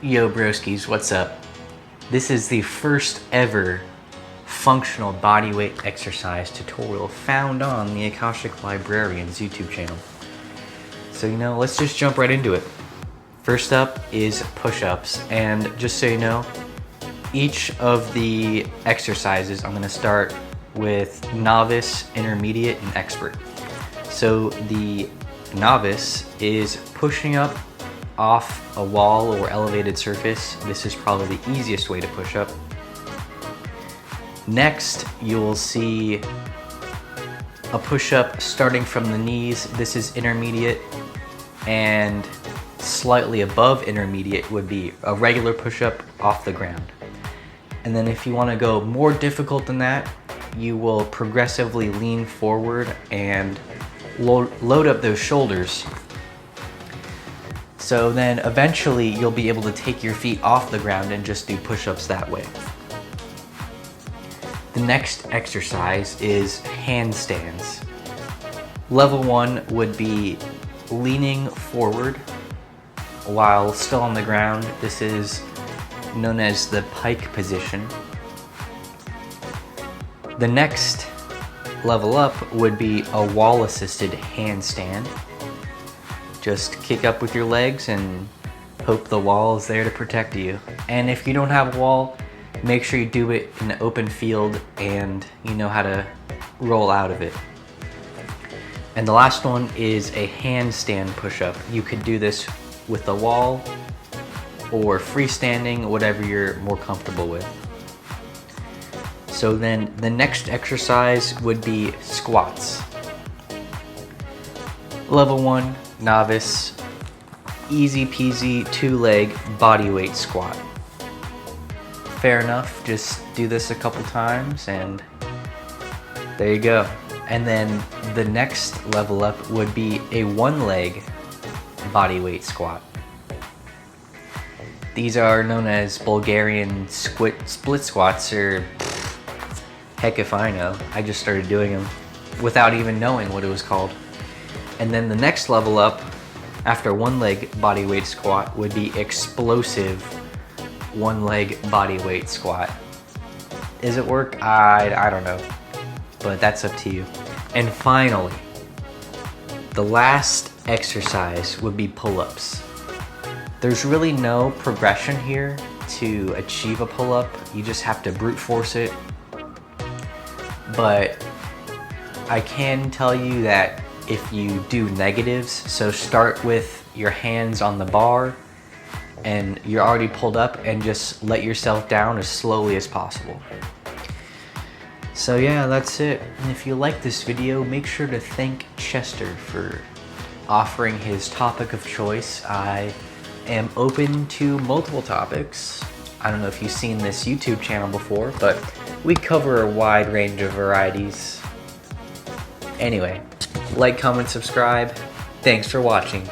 Yo broskies, what's up? This is the first ever functional bodyweight exercise tutorial found on the Akashic Librarian's YouTube channel. So let's just jump right into it. First up is push-ups, and just so you know, each of the exercises I'm going to start with novice, intermediate, and expert. So the novice is pushing up off a wall or elevated surface. This is probably the easiest way to push up. Next, you'll see a push-up starting from the knees. This is intermediate, and slightly above intermediate would be a regular push-up off the ground. And then if you want to go more difficult than that, you will progressively lean forward and load up those shoulders. So then eventually you'll be able to take your feet off the ground and just do push-ups that way. The next exercise is handstands. Level 1 would be leaning forward while still on the ground. This is known as the pike position. The next level up would be a wall-assisted handstand. Just kick up with your legs and hope the wall is there to protect you. And if you don't have a wall, make sure you do it in an open field and you know how to roll out of it. And the last one is a handstand push-up. You could do this with a wall or freestanding, whatever you're more comfortable with. So then the next exercise would be squats. Level 1, novice, easy peasy 2-leg bodyweight squat. Fair enough, just do this a couple times and there you go. And then the next level up would be a 1-leg bodyweight squat. These are known as Bulgarian split squats, or heck if I know. I just started doing them without even knowing what it was called. And then the next level up after 1-leg bodyweight squat would be explosive 1-leg bodyweight squat. Does it work? I don't know, but that's up to you. And finally, the last exercise would be pull-ups. There's really no progression here to achieve a pull-up. You just have to brute force it. But I can tell you that if you do negatives, so start with your hands on the bar and you're already pulled up, and just let yourself down as slowly as possible. So yeah, that's it. And if you like this video, make sure to thank Chester for offering his topic of choice. I am open to multiple topics. I don't know if you've seen this YouTube channel before, but we cover a wide range of varieties. Anyway, like, comment, subscribe. Thanks for watching.